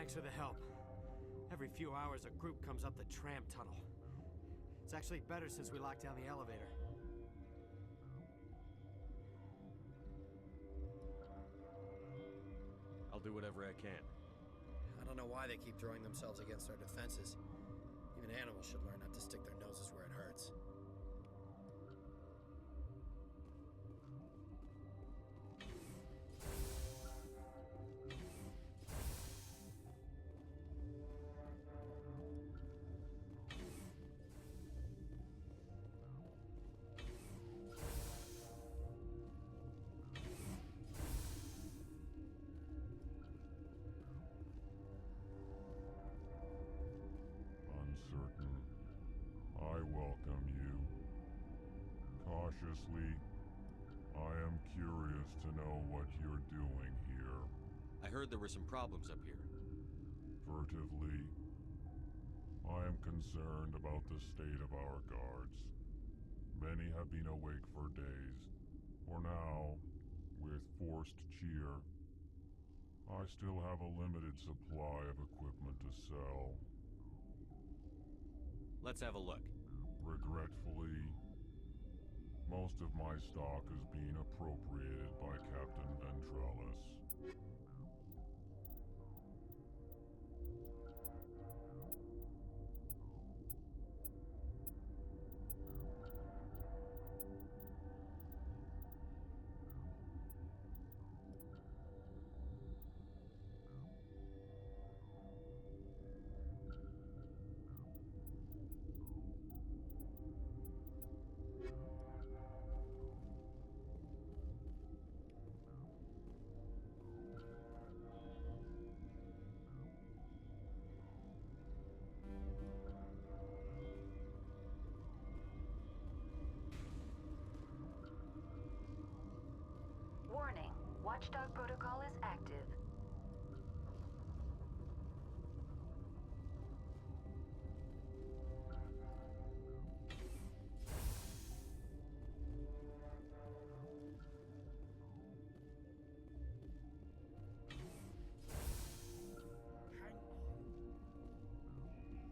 Thanks for the help. Every few hours, a group comes up the tram tunnel. It's actually better since we locked down the elevator. I'll do whatever I can. I don't know why they keep throwing themselves against our defenses. Even animals should learn not to stick their noses where it hurts. Uncertain, I welcome you. Cautiously, I am curious to know what you're doing here. I heard there were some problems up here. Furtively, I am concerned about the state of our guards. Many have been awake for days. For now, with forced cheer, I still have a limited supply of equipment to sell. Let's have a look. Regretfully, most of my stock is being appropriated by Captain Ventralis. Warning, Watchdog protocol is active. Hang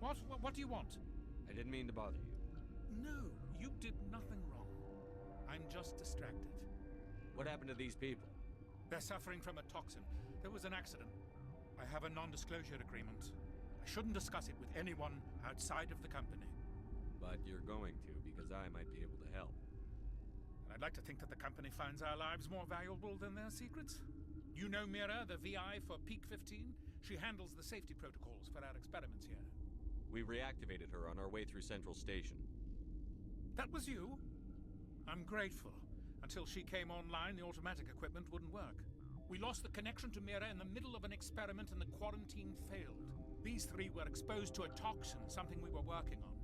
on. What do you want? I didn't mean to bother you. No, you did nothing wrong. I'm just distracted. What happened to these people? They're suffering from a toxin. There was an accident. I have a non-disclosure agreement. I shouldn't discuss it with anyone outside of the company. But you're going to, because I might be able to help. And I'd like to think that the company finds our lives more valuable than their secrets. You know Mira, the VI for Peak 15? She handles the safety protocols for our experiments here. We reactivated her on our way through Central Station. That was you? I'm grateful. Until she came online, the automatic equipment wouldn't work. We lost the connection to Mira in the middle of an experiment and the quarantine failed. These three were exposed to a toxin, something we were working on.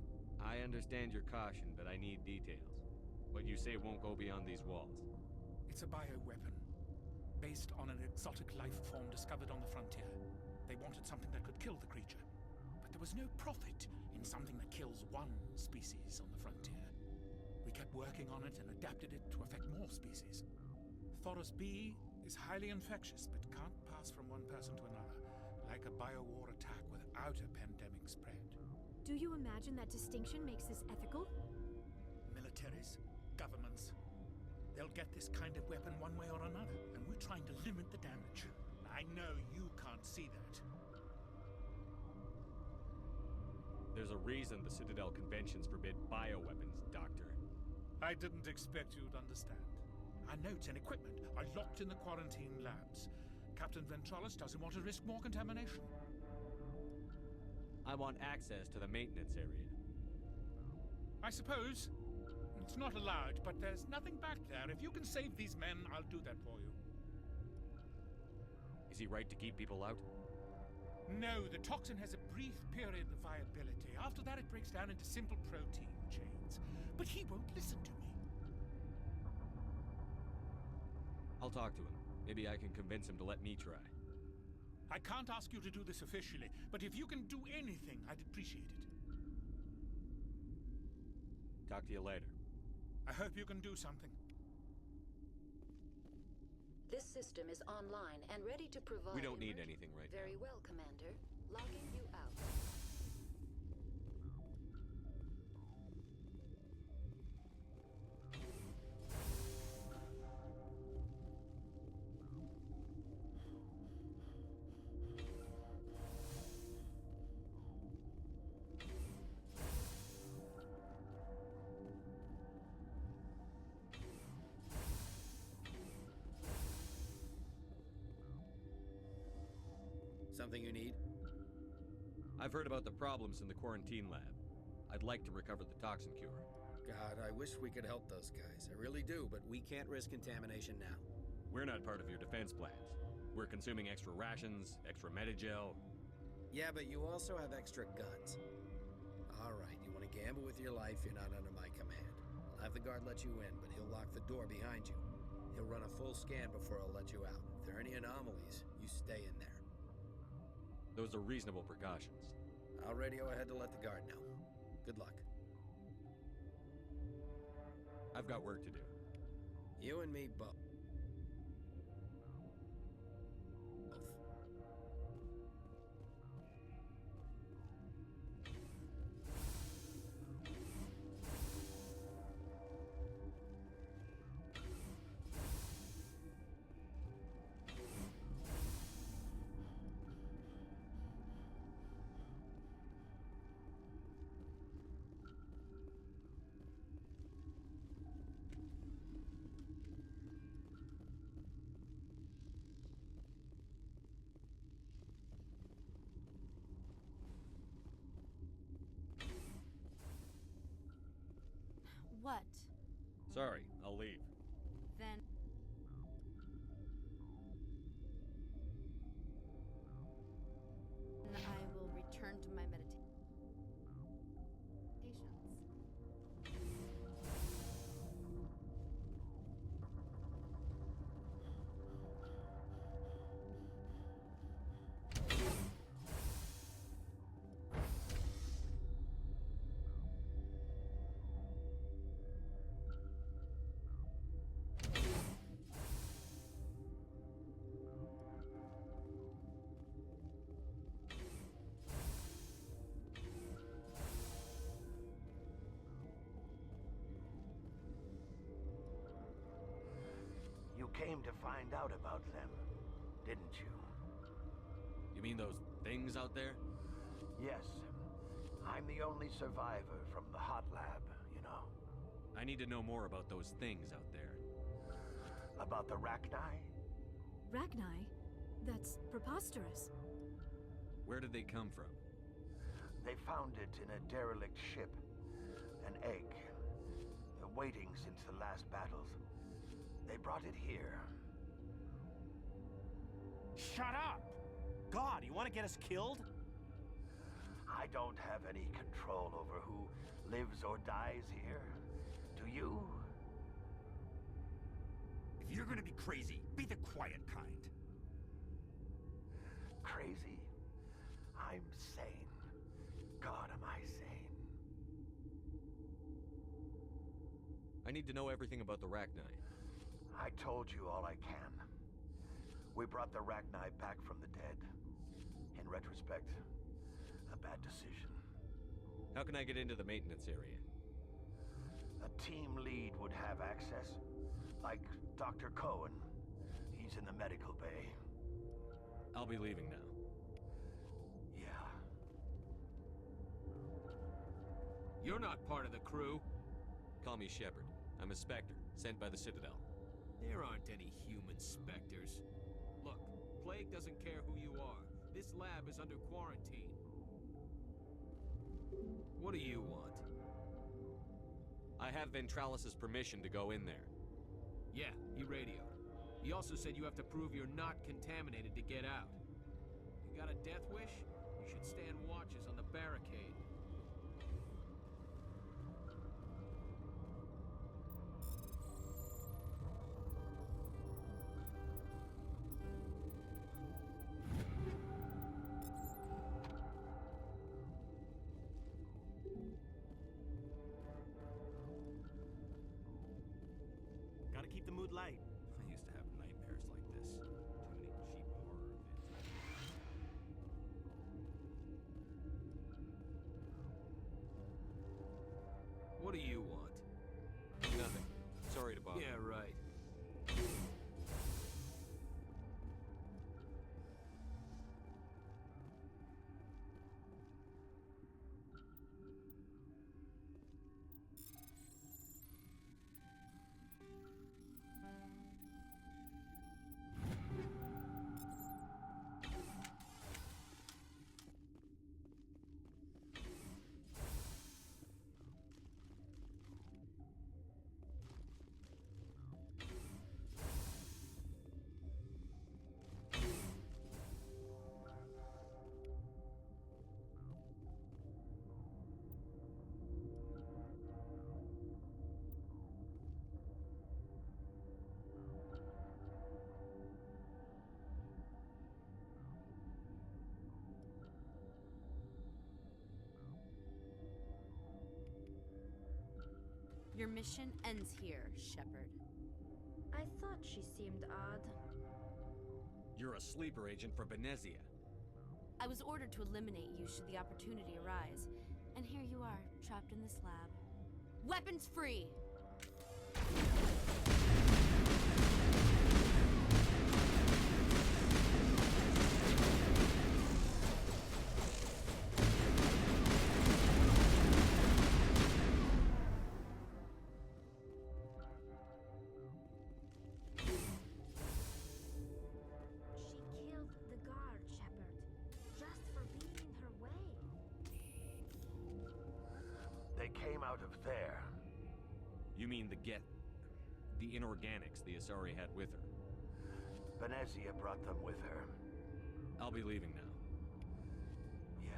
I understand your caution, but I need details. What you say won't go beyond these walls. It's a bioweapon, based on an exotic life form discovered on the frontier. They wanted something that could kill the creature. But there was no profit in something that kills one species on the frontier. We kept working on it and adapted it to affect more species. Thoros B is highly infectious, but can't pass from one person to another, like a biowar attack without a pandemic spread. Do you imagine that distinction makes this ethical? Militaries, governments, they'll get this kind of weapon one way or another, and we're trying to limit the damage. I know you can't see that. There's a reason the Citadel conventions forbid bioweapons, Doctor. I didn't expect you'd understand. Our notes and equipment are locked in the quarantine labs. Captain Ventralis doesn't want to risk more contamination. I want access to the maintenance area. I suppose. It's not allowed, but there's nothing back there. If you can save these men, I'll do that for you. Is he right to keep people out? No, the toxin has a brief period of viability. After that, it breaks down into simple protein chains. But he won't listen to me. I'll talk to him. Maybe I can convince him to let me try. I can't ask you to do this officially, but if you can do anything, I'd appreciate it. Talk to you later. I hope you can do something. This system is online and ready to provide... We don't need anything right Very now. well, Commander. Logging you out. Something you need? I've heard about the problems in the quarantine lab. I'd like to recover the toxin cure. God, I wish we could help those guys. I really do, but we can't risk contamination now. We're not part of your defense plans. We're consuming extra rations, extra Medigel. Yeah, but you also have extra guns. All right, you want to gamble with your life, you're not under my command. I'll have the guard let you in, but he'll lock the door behind you. He'll run a full scan before he'll let you out. If there are any anomalies, you stay in there. Those are reasonable precautions. I'll radio ahead to let the guard know. Good luck. I've got work to do. You and me both. What? Sorry, I'll leave. Then... I will return to my meditations. You came to find out about them, didn't you? You mean those things out there? Yes. I'm the only survivor from the hot lab, you know. I need to know more about those things out there. About the Rachni? Rachni? That's preposterous. Where did they come from? They found it in a derelict ship. An egg. The waiting since the last battles. They brought it here. Shut up! God, you want to get us killed? I don't have any control over who lives or dies here. Do you? If you're gonna be crazy, be the quiet kind. Crazy? I'm sane. God, am I sane? I need to know everything about the Rachni. I told you all I can. We brought the Rachni back from the dead. In retrospect, a bad decision. How can I get into the maintenance area? A team lead would have access. Like Dr. Cohen. He's in the medical bay. I'll be leaving now. Yeah. You're not part of the crew. Call me Shepard. I'm a Spectre, sent by the Citadel. There aren't any human specters. Look, Plague doesn't care who you are. This lab is under quarantine. What do you want? I have Ventralis's permission to go in there. Yeah, he radioed. He also said you have to prove you're not contaminated to get out. You got a death wish? You should stand watches on the barricade. Gotta keep the mood light. I used to have nightmares like Your mission ends here, Shepard. I thought she seemed odd. You're a sleeper agent for Benezia. I was ordered to eliminate you should the opportunity arise. And here you are, trapped in this lab. Weapons free! She killed the guard, Shepard, just for being in her way. They came out of there. You mean the inorganics the Asari had with her? Benezia brought them with her. I'll be leaving now. Yeah.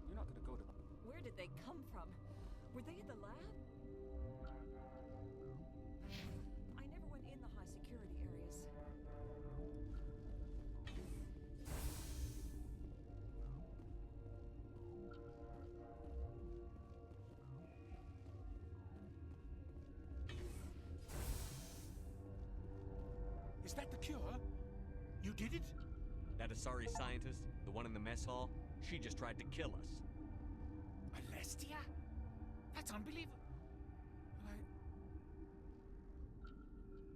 You're not gonna go to... Where did they come from? Were they in the lab? I never went in the high security areas. Is that the cure? You did it? That Asari scientist, the one in the mess hall, she just tried to kill us. Alestia? That's unbelievable.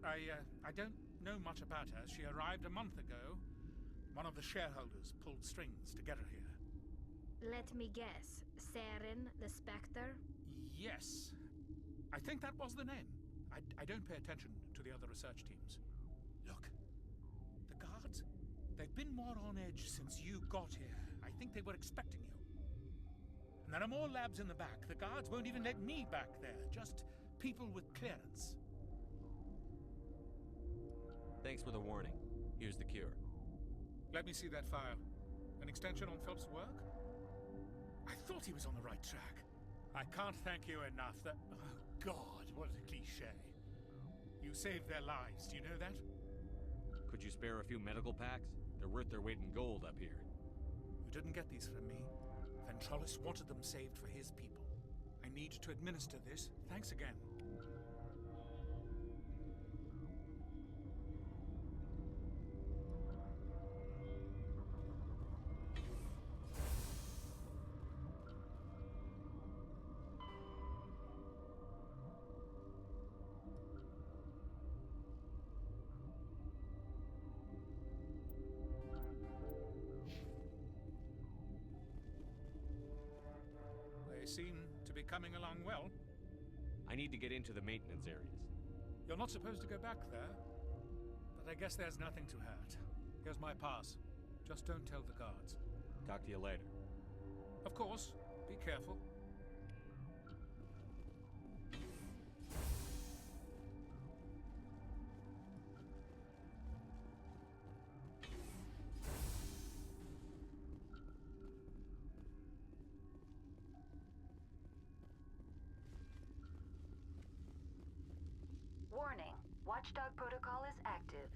I don't know much about her. She arrived a month ago. One of the shareholders pulled strings to get her here. Let me guess. Saren, the Spectre? Yes. I think that was the name. I don't pay attention to the other research teams. Look, the guards, they've been more on edge since you got here. I think they were expecting you. And there are more labs in the back. The guards won't even let me back there. Just people with clearance. Thanks for the warning. Here's the cure. Let me see that file. An extension on Phelps' work? I thought he was on the right track. I can't thank you enough. That... Oh, God, what a cliché. You saved their lives, do you know that? Could you spare a few medical packs? They're worth their weight in gold up here. You didn't get these from me. Ventrollis wanted them saved for his people. I need to administer this. Thanks again. They seem to be coming along well. I need to get into the maintenance areas. You're not supposed to go back there, but I guess there's nothing to hurt. Here's my pass. Just don't tell the guards. Talk to you later. Of course. Be careful. Warning. Watchdog protocol is active.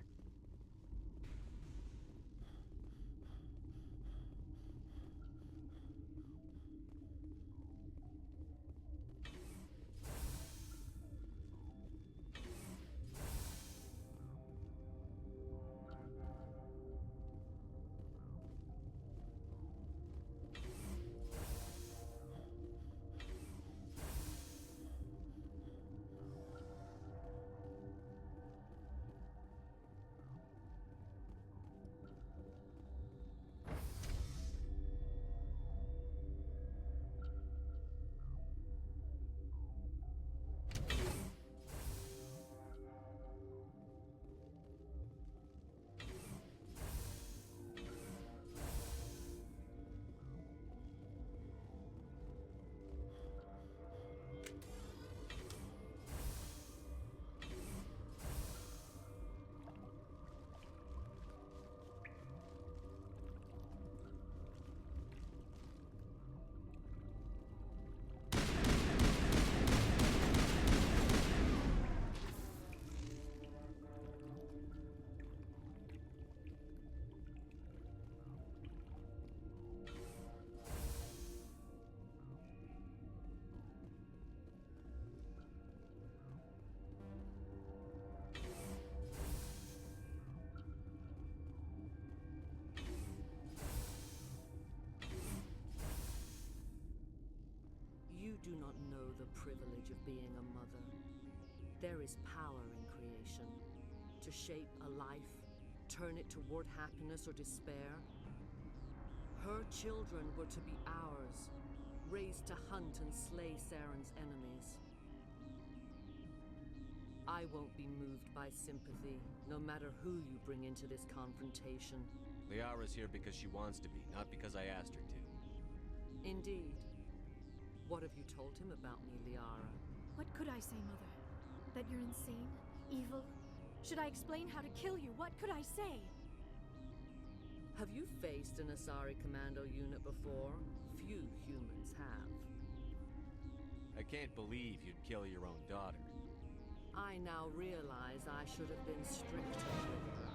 do not know the privilege of being a mother. There is power in creation. To shape a life, turn it toward happiness or despair. Her children were to be ours, raised to hunt and slay Saren's enemies. I won't be moved by sympathy, no matter who you bring into this confrontation. Liara's here because she wants to be, not because I asked her to. Indeed. What have you told him about me, Liara? What could I say, Mother? That you're insane? Evil? Should I explain how to kill you? What could I say? Have you faced an Asari commando unit before? Few humans have. I can't believe you'd kill your own daughter. I now realize I should have been stricter with her.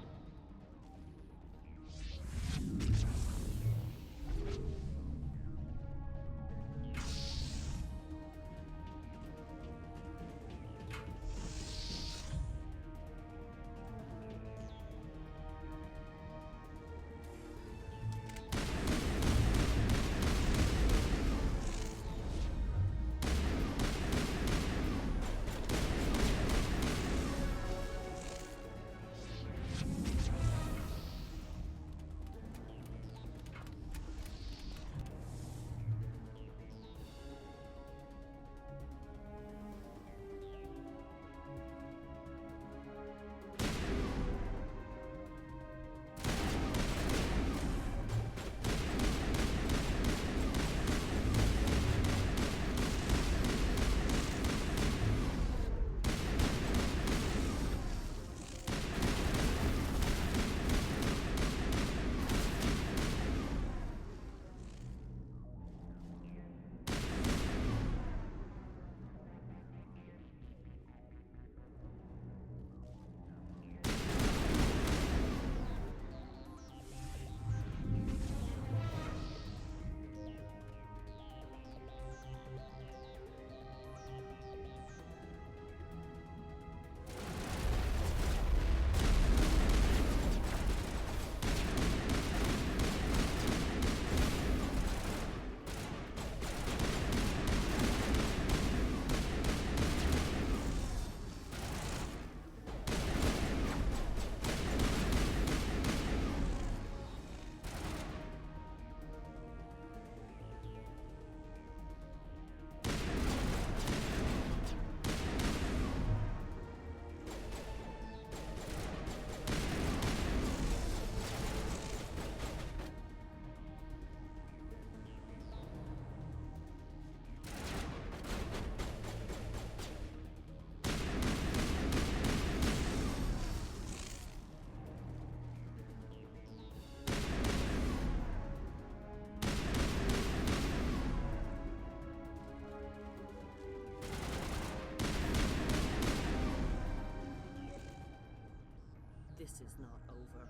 This is not over.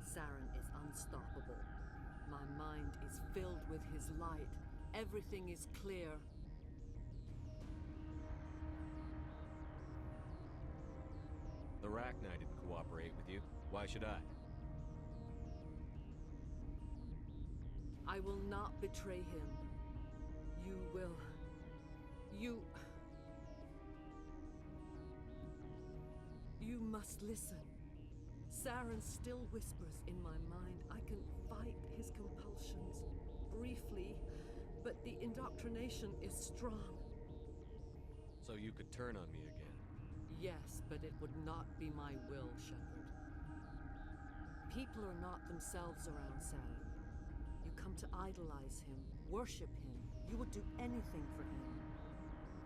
Saren is unstoppable. My mind is filled with his light. Everything is clear. The Rachni didn't cooperate with you. Why should I? I will not betray him. You will... You must listen. Saren still whispers in my mind. I can fight his compulsions briefly, but the indoctrination is strong. So you could turn on me again? Yes, but it would not be my will, Shepard. People are not themselves around Saren. You come to idolize him, worship him. You would do anything for him.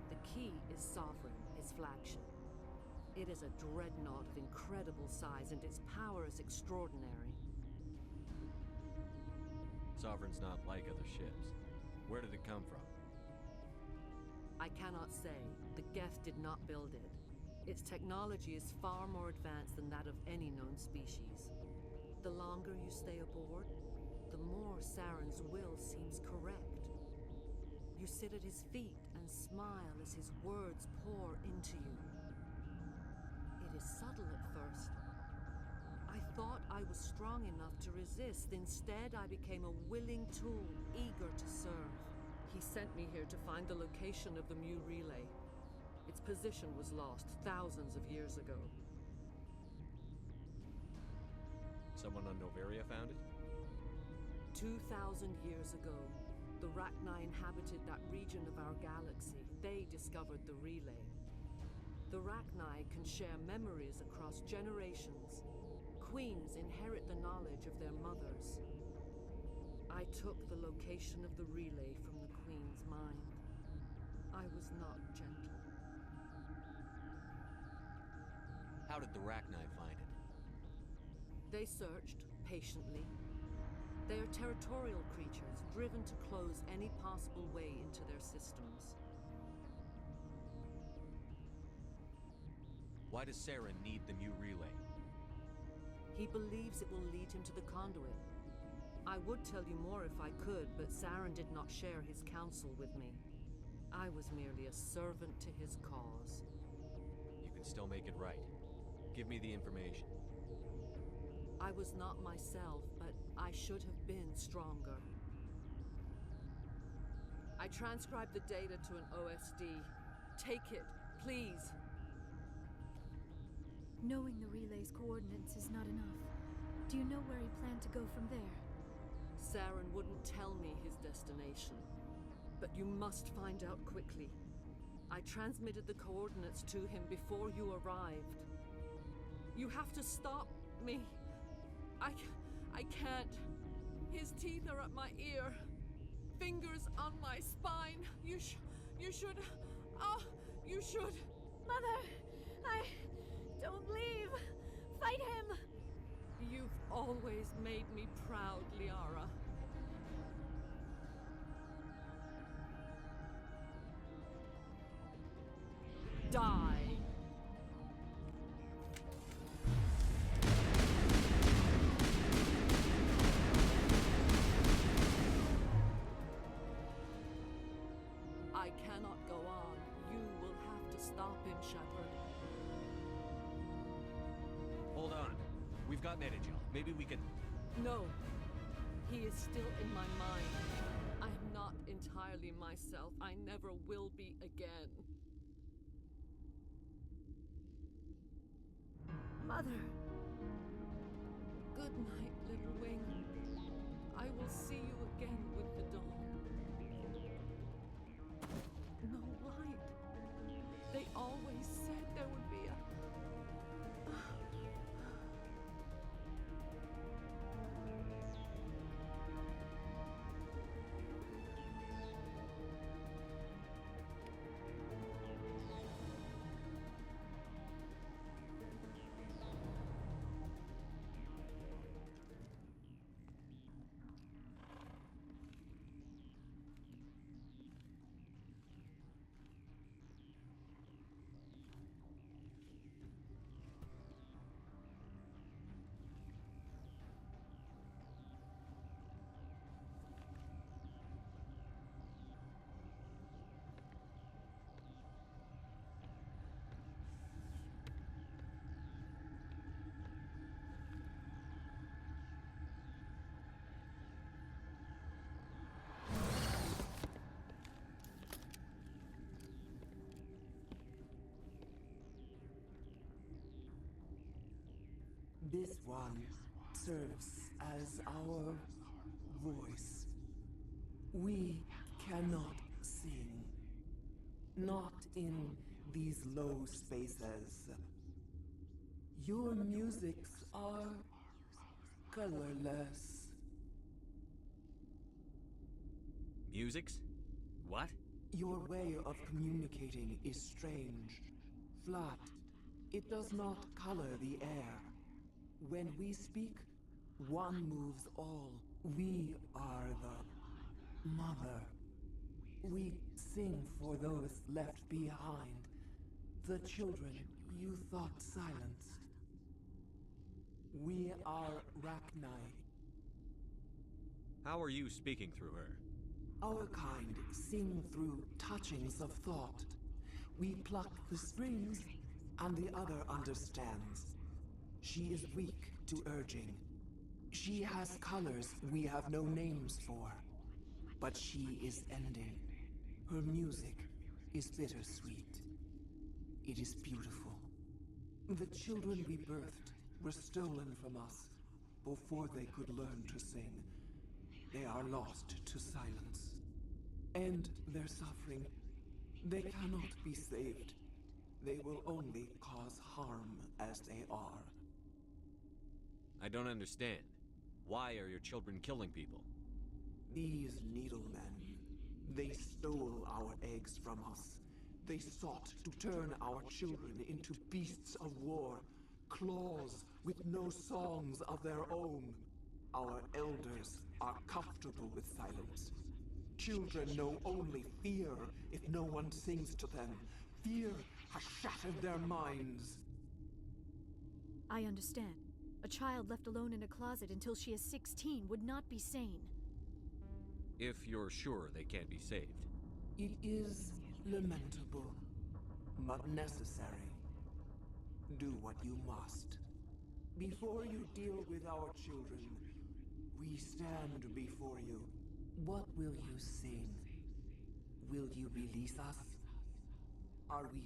The key is Sovereign, his flagship. It is a dreadnought of incredible size, and its power is extraordinary. Sovereign's not like other ships. Where did it come from? I cannot say. The Geth did not build it. Its technology is far more advanced than that of any known species. The longer you stay aboard, the more Saren's will seems correct. You sit at his feet and smile as his words pour into you. It is subtle at first. I thought I was strong enough to resist. Instead, I became a willing tool, eager to serve. He sent me here to find the location of the Mu relay. Its position was lost thousands of years ago. Someone on Noveria found it? 2,000 years ago, the Rachni inhabited that region of our galaxy. They discovered the relay. The Rachni can share memories across generations. Queens inherit the knowledge of their mothers. I took the location of the relay from the Queen's mind. I was not gentle. How did the Rachni find it? They searched patiently. They are territorial creatures, driven to close any possible way into their systems. Why does Saren need the Mu relay? He believes it will lead him to the conduit. I would tell you more if I could, but Saren did not share his counsel with me. I was merely a servant to his cause. You can still make it right. Give me the information. I was not myself, but I should have been stronger. I transcribed the data to an OSD. Take it, please. Knowing the relay's coordinates is not enough. Do you know where he planned to go from there? Saren wouldn't tell me his destination. But you must find out quickly. I transmitted the coordinates to him before you arrived. You have to stop me. I can't. His teeth are at my ear. Fingers on my spine. You should... you should... Mother! Don't leave! Fight him! You've always made me proud, Liara. Die! I cannot go on. You will have to stop him, Shepard. Hold on. We've got Metagel. Maybe we can... No. He is still in my mind. I am not entirely myself. I never will be again. Mother! Good night, little wing. I will see you again with the dawn. No light. They always said there would be a... This one serves as our voice. We cannot sing. Not in these low spaces. Your musics are colorless. Musics? What? Your way of communicating is strange. Flat. It does not color the air. When we speak, one moves all. We are the mother. We sing for those left behind. The children you thought silenced. We are Rachni. How are you speaking through her? Our kind sing through touchings of thought. We pluck the strings, and the other understands. She is weak to urging. She has colors we have no names for. But she is ending. Her music is bittersweet. It is beautiful. The children we birthed were stolen from us before they could learn to sing. They are lost to silence. And their suffering, they cannot be saved. They will only cause harm as they are. I don't understand. Why are your children killing people? These needlemen, they stole our eggs from us. They sought to turn our children into beasts of war, claws with no songs of their own. Our elders are comfortable with silence. Children know only fear if no one sings to them. Fear has shattered their minds. I understand. A child left alone in a closet until she is 16 would not be sane. If you're sure they can't be saved. It is lamentable, but necessary. Do what you must. Before you deal with our children, we stand before you. What will you sing? Will you release us? Are we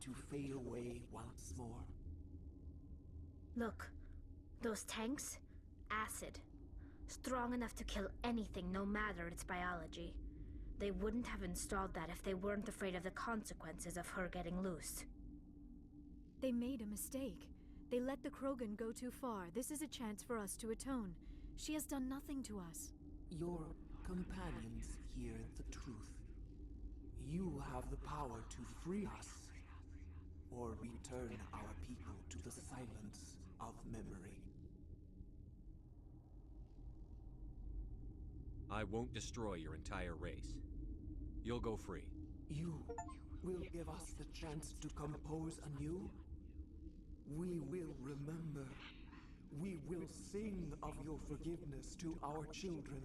to fade away once more? Look, those tanks? Acid. Strong enough to kill anything, no matter its biology. They wouldn't have installed that if they weren't afraid of the consequences of her getting loose. They made a mistake. They let the Krogan go too far. This is a chance for us to atone. She has done nothing to us. Your companions hear the truth. You have the power to free us, or return our people to the silence of memory. I won't destroy your entire race. You'll go free. You will give us the chance to compose anew? We will remember. We will sing of your forgiveness to our children.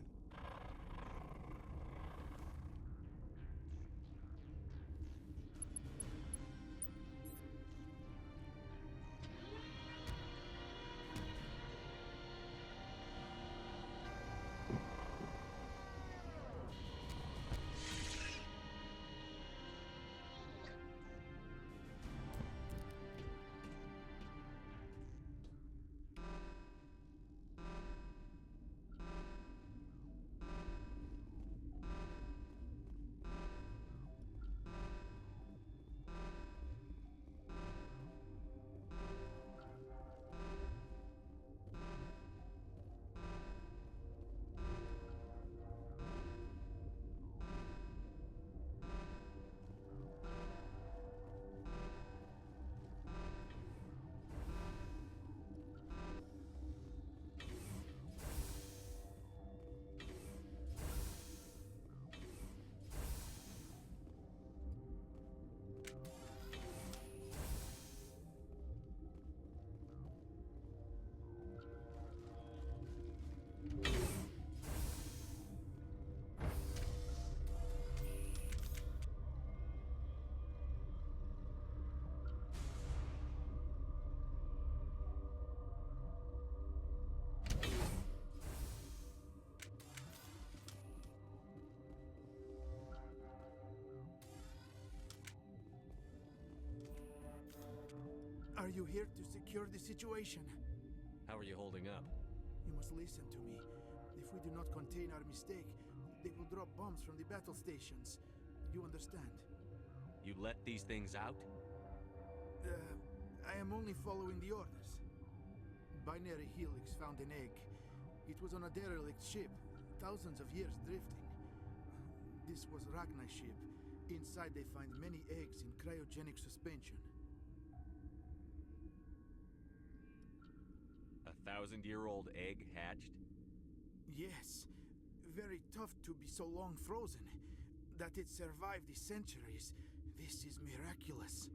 Are you here to secure the situation? How are you holding up? You must listen to me. If we do not contain our mistake, they will drop bombs from the battle stations. You understand? You let these things out? I am only following the orders. Binary Helix found an egg. It was on a derelict ship, thousands of years drifting. This was Ragnar's ship. Inside they find many eggs in cryogenic suspension. 1,000-year-old egg hatched? Yes. Very tough to be so long frozen. That it survived the centuries. This is miraculous.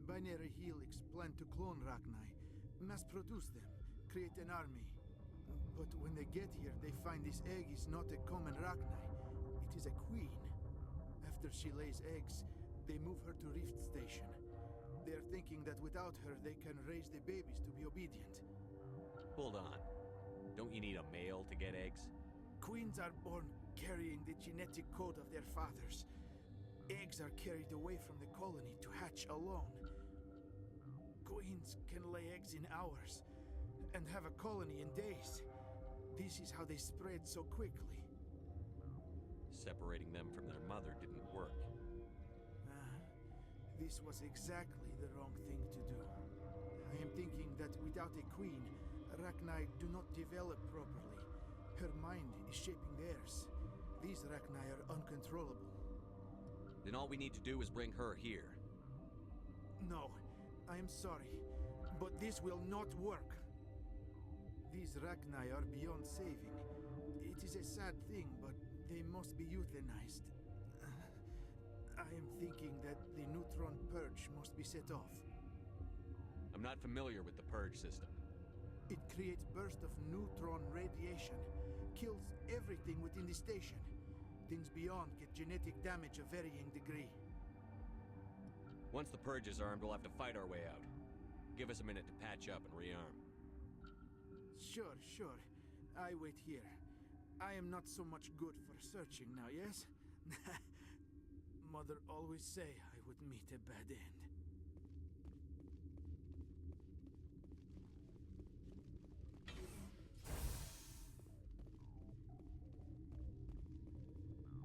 Binary Helix planned to clone Ragnar, mass-produce them, create an army. But when they get here, they find this egg is not a common Ragnar. It is a queen. After she lays eggs, they move her to Rift Station. They are thinking that without her, they can raise the babies to be obedient. Hold on. Don't you need a male to get eggs? Queens are born carrying the genetic code of their fathers. Eggs are carried away from the colony to hatch alone. Queens can lay eggs in hours and have a colony in days. This is how they spread so quickly. Separating them from their mother didn't work. This was exactly the wrong thing to do. I am thinking that without a queen, Rachni do not develop properly. Her mind is shaping theirs. These Rachni are uncontrollable. Then all we need to do is bring her here. No, I am sorry, but this will not work. These Rachni are beyond saving. It is a sad thing, but they must be euthanized. I am thinking that the neutron purge must be set off. I'm not familiar with the purge system. It creates bursts of neutron radiation, kills everything within the station. Things beyond get genetic damage of varying degree. Once the purge is armed, we'll have to fight our way out. Give us a minute to patch up and rearm. Sure. I wait here. I am not so much good for searching now, yes? Mother always say I would meet a bad end.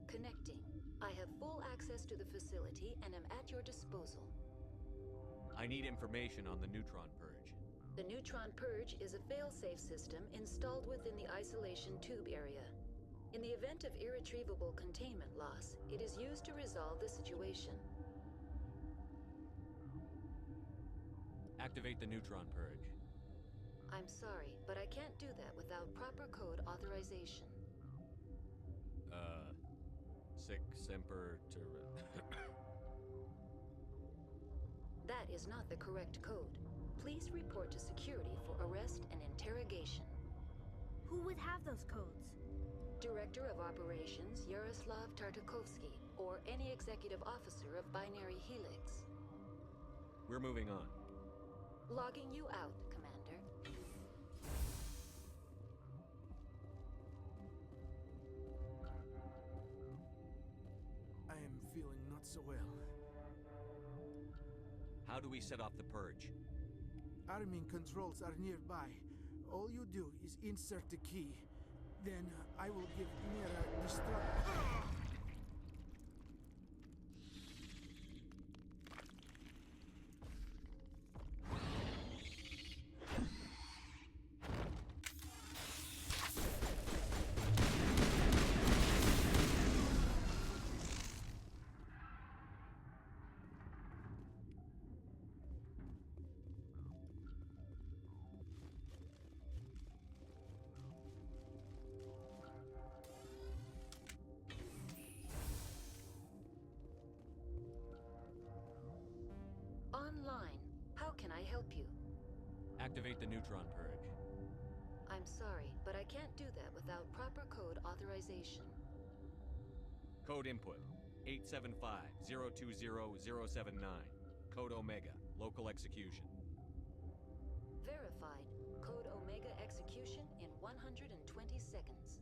Connecting. I have full access to the facility and am at your disposal. I need information on the neutron purge. The neutron purge is a fail-safe system installed within the isolation tube area. In the event of irretrievable containment loss, it is used to resolve the situation. Activate the neutron purge. I'm sorry, but I can't do that without proper code authorization. Sic semper That is not the correct code. Please report to security for arrest and interrogation. Who would have those codes? Director of Operations Yaroslav Tartakovsky, or any executive officer of Binary Helix. We're moving on. Logging you out, Commander. I am feeling not so well. How do we set off the purge? Arming controls are nearby. All you do is insert the key. Then I will give Mira destruct. Online. How can I help you? Activate the neutron purge. I'm sorry, but I can't do that without proper code authorization. Code input 875-020-079. Code Omega. Local execution. Verified. Code Omega execution in 120 seconds.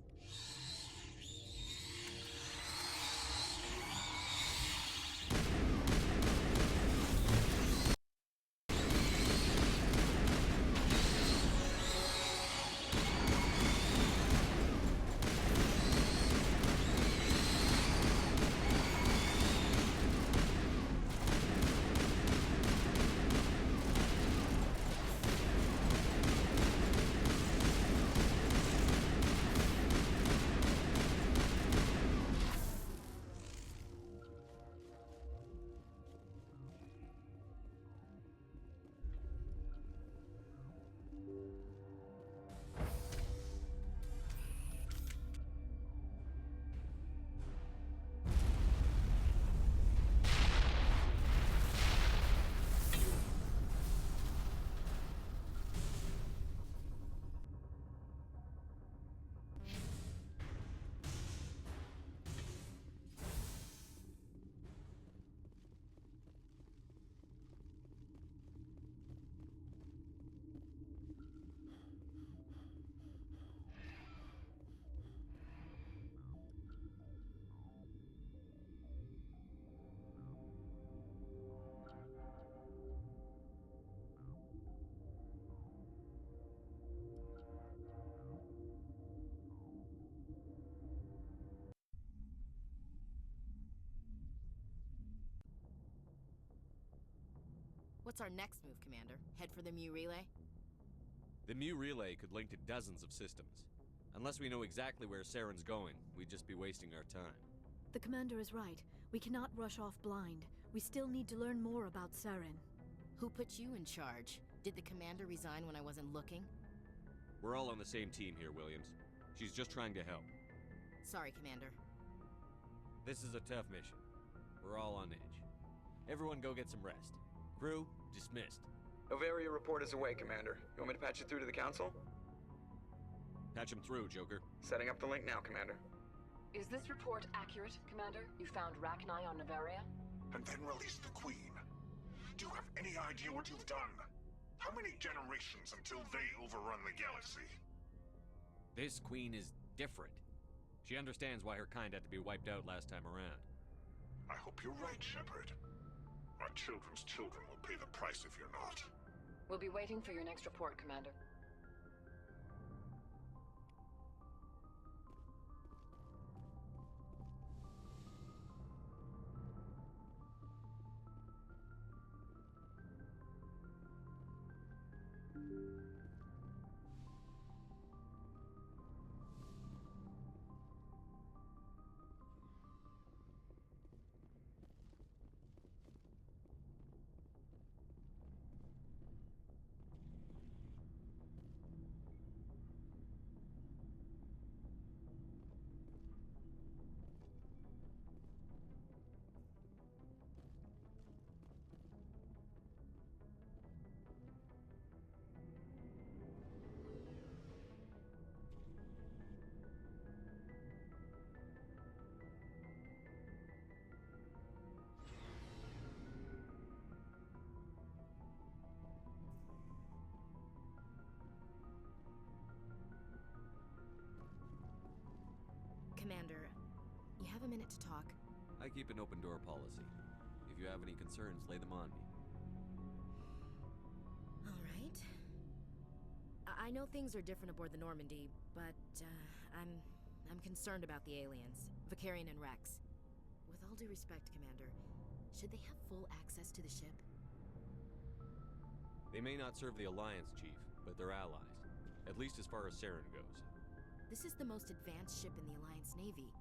What's our next move, Commander? Head for the Mu Relay? The Mu Relay could link to dozens of systems. Unless we know exactly where Saren's going, we'd just be wasting our time. The commander is right. We cannot rush off blind. We still need to learn more about Saren. Who put you in charge? Did the commander resign when I wasn't looking? We're all on the same team here, Williams. She's just trying to help. Sorry, Commander. This is a tough mission. We're all on edge. Everyone go get some rest. Crew, dismissed. Novaria report is away, Commander. You want me to patch it through to the Council? Patch him through, Joker. Setting up the link now, Commander. Is this report accurate, Commander? You found Rachni on Novaria? And then released the Queen. Do you have any idea what you've done? How many generations until they overrun the galaxy? This Queen is different. She understands why her kind had to be wiped out last time around. I hope you're right, Shepard. My children's children will pay the price if you're not. We'll be waiting for your next report, Commander. Commander, you have a minute to talk? I keep an open door policy. If you have any concerns, lay them on me. All right. I know things are different aboard the Normandy, but I'm concerned about the aliens, Vicarian and Rex. With all due respect, Commander, should they have full access to the ship? They may not serve the Alliance, Chief, but they're allies. At least as far as Saren goes. This is the most advanced ship in the Alliance Navy.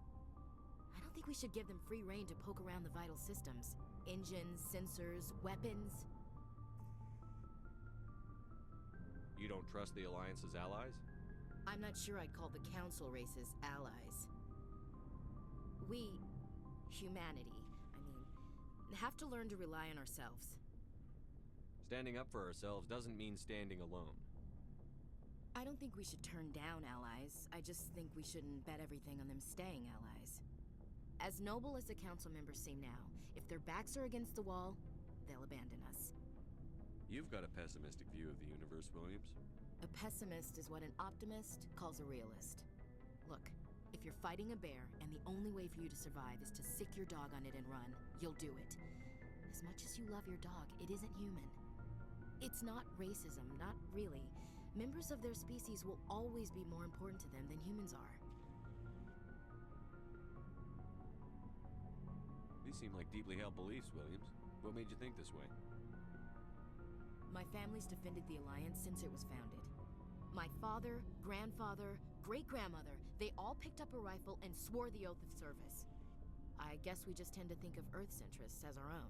I don't think we should give them free rein to poke around the vital systems. Engines, sensors, weapons. You don't trust the Alliance's allies? I'm not sure I'd call the Council races allies. We, humanity, have to learn to rely on ourselves. Standing up for ourselves doesn't mean standing alone. I don't think we should turn down allies. I just think we shouldn't bet everything on them staying allies. As noble as the council members seem now, if their backs are against the wall, they'll abandon us. You've got a pessimistic view of the universe, Williams. A pessimist is what an optimist calls a realist. Look, if you're fighting a bear and the only way for you to survive is to sick your dog on it and run, you'll do it. As much as you love your dog, it isn't human. It's not racism, not really. Members of their species will always be more important to them than humans are. These seem like deeply held beliefs, Williams. What made you think this way? My family's defended the Alliance since it was founded. My father, grandfather, great-grandmother, they all picked up a rifle and swore the oath of service. I guess we just tend to think of Earth's interests as our own.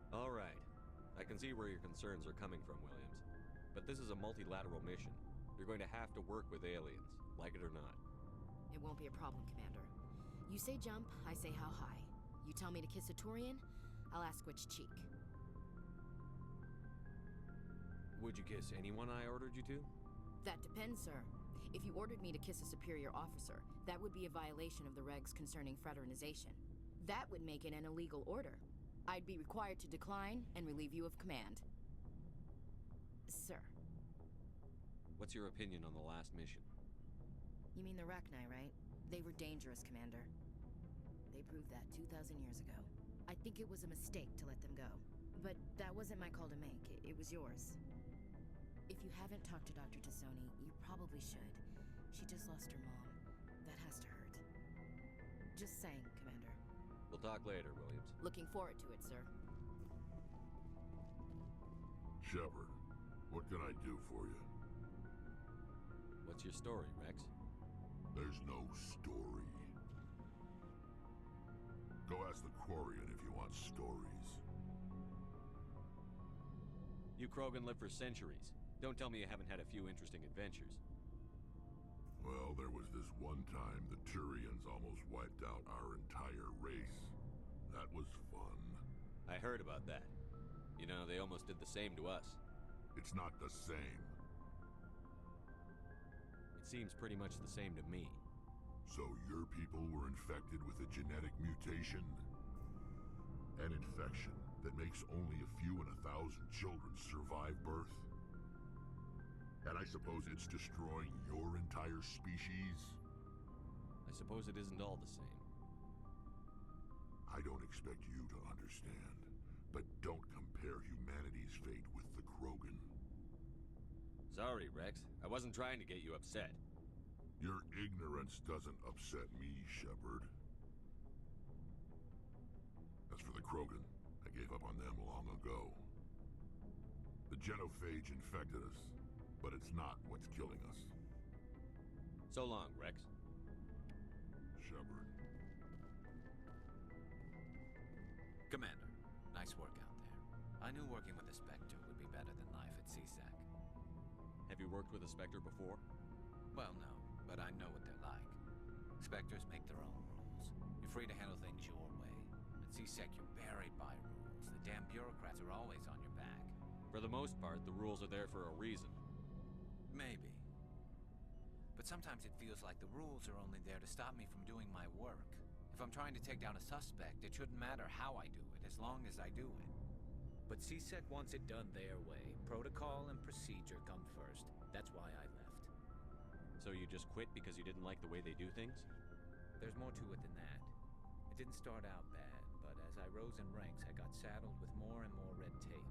All right. I can see where your concerns are coming from, Williams. But this is a multilateral mission. You're going to have to work with aliens, like it or not. It won't be a problem, Commander. You say jump, I say how high. You tell me to kiss a Turian, I'll ask which cheek. Would you kiss anyone I ordered you to? That depends, sir. If you ordered me to kiss a superior officer, that would be a violation of the regs concerning fraternization. That would make it an illegal order. I'd be required to decline and relieve you of command. Sir. What's your opinion on the last mission? You mean the Rachni, right? They were dangerous, Commander. They proved that 2,000 years ago. I think it was a mistake to let them go. But that wasn't my call to make. It was yours. If you haven't talked to Dr. Tazzoni, you probably should. She just lost her mom. That has to hurt. Just saying, Commander. We'll talk later, Williams. Looking forward to it, sir. Shepard, what can I do for you? What's your story, Rex? There's no story. Go ask the Quarian if you want stories. You Krogan live for centuries. Don't tell me you haven't had a few interesting adventures. Well, there was this one time the Turians almost wiped out our entire race. That was fun. I heard about that. You know, they almost did the same to us. It's not the same. It seems pretty much the same to me. So your people were infected with a genetic mutation? An infection that makes only a few in 1,000 children survive birth? And I suppose it's destroying your entire species? I suppose it isn't all the same. I don't expect you to understand, but don't compare humanity's fate with the Krogan. Sorry, Rex. I wasn't trying to get you upset. Your ignorance doesn't upset me, Shepard. As for the Krogan, I gave up on them long ago. The genophage infected us, but it's not what's killing us. So long, Rex. Shepard. Commander, nice work out there. I knew working with the Spectre would be better than life at CSEC. Have you worked with a Spectre before? Well, no, but I know what they're like. Spectres make their own rules. You're free to handle things your way. At CSEC, you're buried by rules. The damn bureaucrats are always on your back. For the most part, the rules are there for a reason. Maybe. But sometimes it feels like the rules are only there to stop me from doing my work. If I'm trying to take down a suspect, it shouldn't matter how I do it, as long as I do it. But CSEC wants it done their way. Protocol and procedure come first. That's why I left. So you just quit because you didn't like the way they do things? There's more to it than that. It didn't start out bad, but as I rose in ranks, I got saddled with more and more red tape.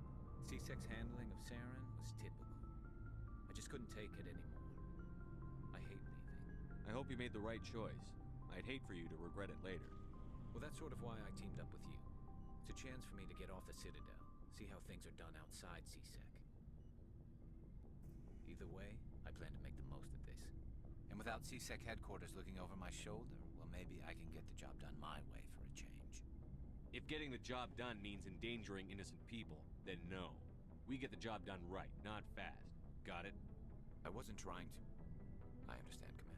CSEC's handling of Saren was typical. I just couldn't take it anymore. I hate leaving. I hope you made the right choice. I'd hate for you to regret it later. Well, that's sort of why I teamed up with you. It's a chance for me to get off the Citadel, see how things are done outside CSEC. Either way, I plan to make the most of this. And without CSEC headquarters looking over my shoulder, well, maybe I can get the job done my way for a change. If getting the job done means endangering innocent people, then no. We get the job done right, not fast. Got it? I wasn't trying to. I understand, Commander.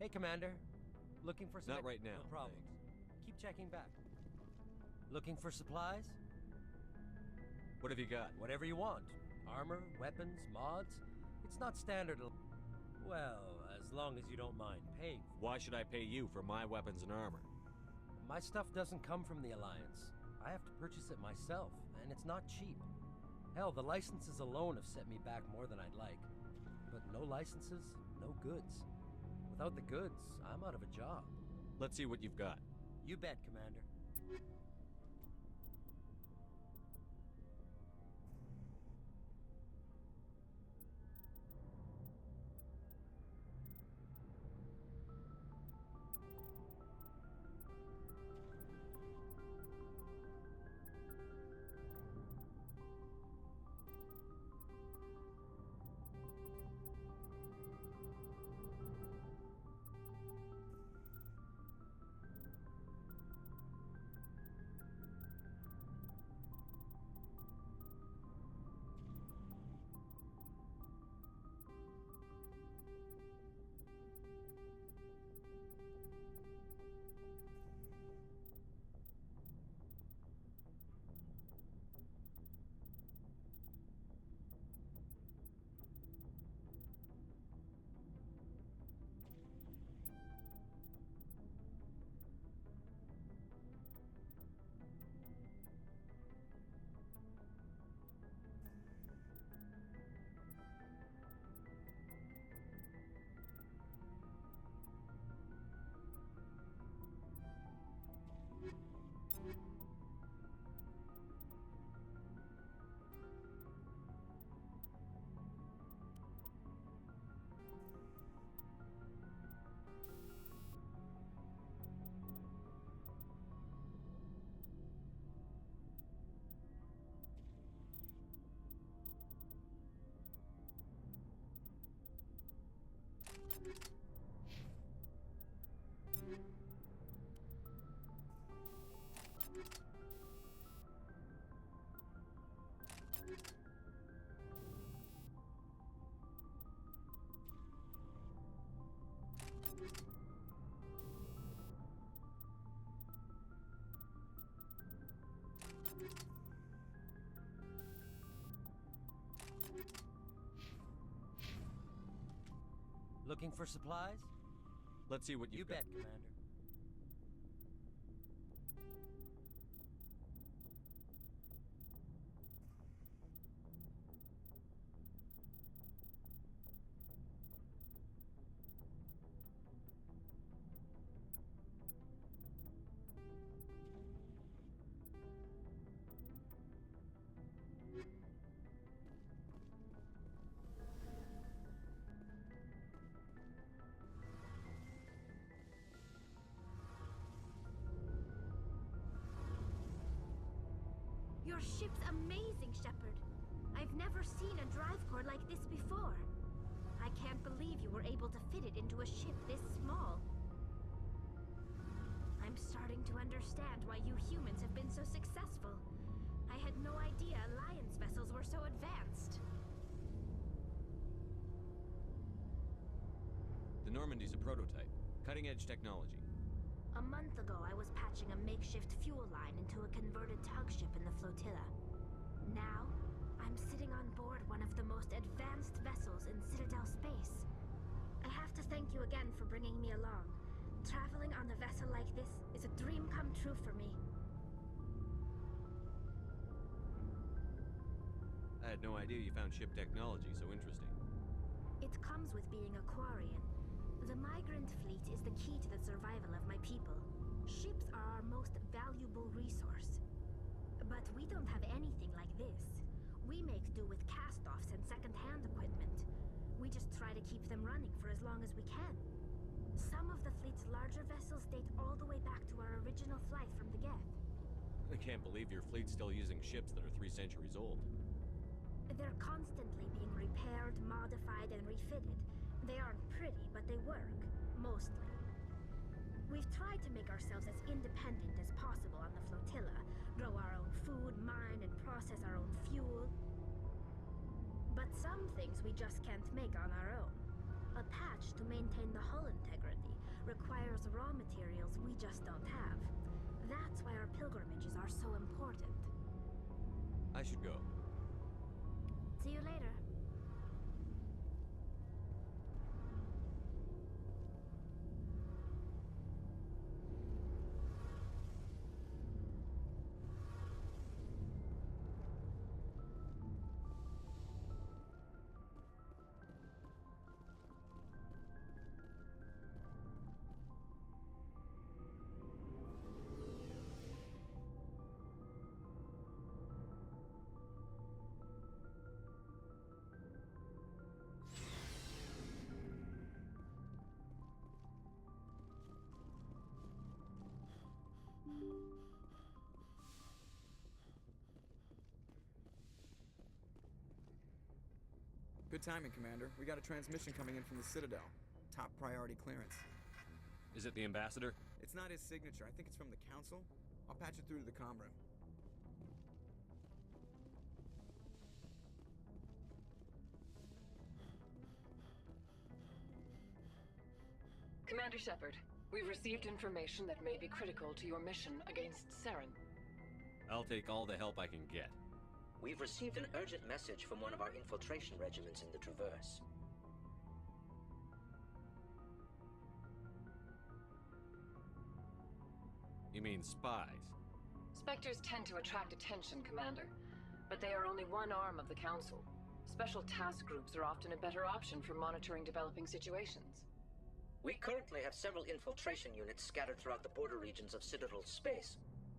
Hey, Commander. Looking for some... Not right now. No problem. Keep checking back. Looking for supplies? What have you got? Whatever you want. Armor, weapons, mods. It's not standard... Well, as long as you don't mind paying. Why should I pay you for my weapons and armor? My stuff doesn't come from the Alliance. I have to purchase it myself, and it's not cheap. Hell, the licenses alone have set me back more than I'd like. But no licenses, no goods. Without the goods, I'm out of a job. Let's see what you've got. You bet, Commander. Looking for supplies? Let's see what you've got. You bet, Commander. Your ship's amazing, Shepard. I've never seen a drive core like this before. I can't believe you were able to fit it into a ship this small. I'm starting to understand why you humans have been so successful. I had no idea Alliance vessels were so advanced. The Normandy's a prototype. Cutting-edge technology. A month ago, I was patching a makeshift fuel line into a converted tug ship in the flotilla. Now, I'm sitting on board one of the most advanced vessels in Citadel space. I have to thank you again for bringing me along. Traveling on a vessel like this is a dream come true for me. I had no idea you found ship technology so interesting. It comes with being a Quarian. The migrant fleet is the key to the survival of my people. Ships are our most valuable resource. But we don't have anything like this. We make do with cast-offs and second-hand equipment. We just try to keep them running for as long as we can. Some of the fleet's larger vessels date all the way back to our original flight from the Geth. I can't believe your fleet's still using ships that are 3 centuries old. They're constantly being repaired, modified, and refitted. They aren't pretty, but they work. Mostly. We've tried to make ourselves as independent as possible on the flotilla. Grow our own food, mine, and process our own fuel. But some things we just can't make on our own. A patch to maintain the hull integrity requires raw materials we just don't have. That's why our pilgrimages are so important. I should go. See you later. Good timing, Commander. We got a transmission coming in from the Citadel. Top priority clearance. Is it the ambassador? It's not his signature. I think it's from the Council. I'll patch it through to the comm room. Commander Shepard, we've received information that may be critical to your mission against Saren. I'll take all the help I can get. We've received an urgent message from one of our infiltration regiments in the Traverse. You mean spies? Spectres tend to attract attention, Commander, but they are only one arm of the Council. Special task groups are often a better option for monitoring developing situations. We currently have several infiltration units scattered throughout the border regions of Citadel space.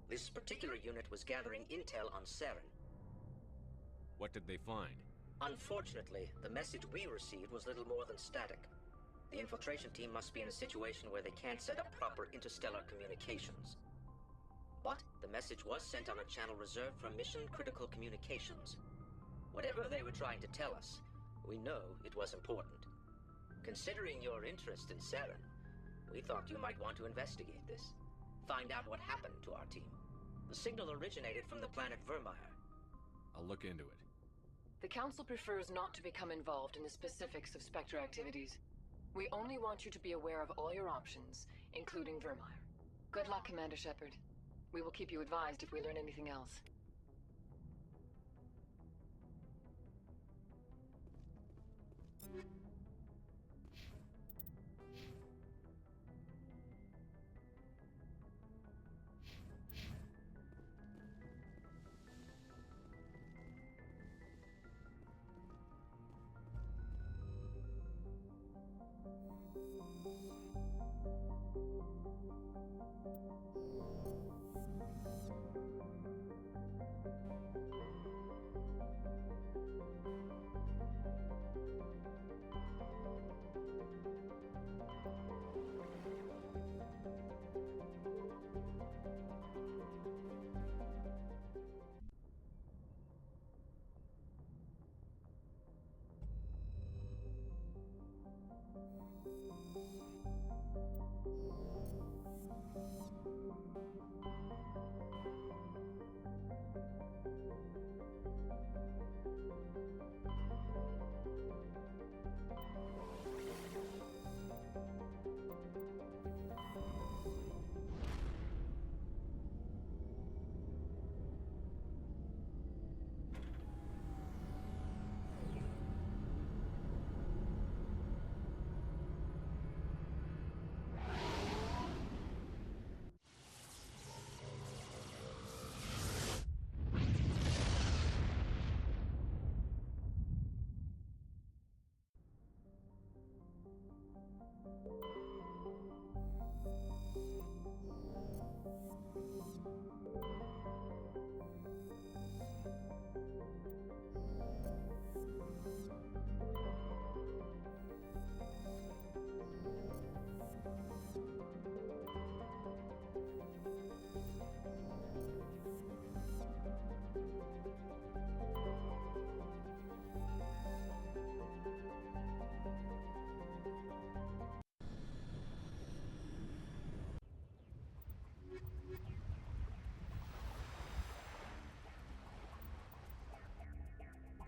This particular unit was gathering intel on Saren. What did they find? Unfortunately, the message we received was little more than static. The infiltration team must be in a situation where they can't set up proper interstellar communications. But the message was sent on a channel reserved for mission-critical communications. Whatever they were trying to tell us, we know it was important. Considering your interest in Saren, we thought you might want to investigate this. Find out what happened to our team. The signal originated from the planet Vermeer. I'll look into it. The Council prefers not to become involved in the specifics of Spectre activities. We only want you to be aware of all your options, including Vermeer. Good luck, Commander Shepard. We will keep you advised if we learn anything else.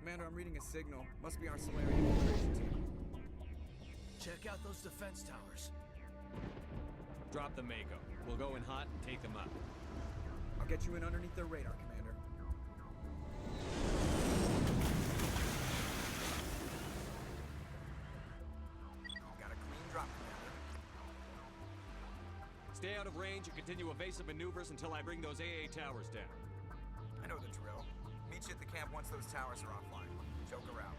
Commander, I'm reading a signal. Must be our Solarian infiltration team. Check out those defense towers. Drop the Mako. We'll go in hot and take them up. I'll get you in underneath their radar, Commander. Got a clean drop, Commander. Stay out of range and continue evasive maneuvers until I bring those AA towers down. I know the drill. Meet you at the camp once those towers are offline. Joke around.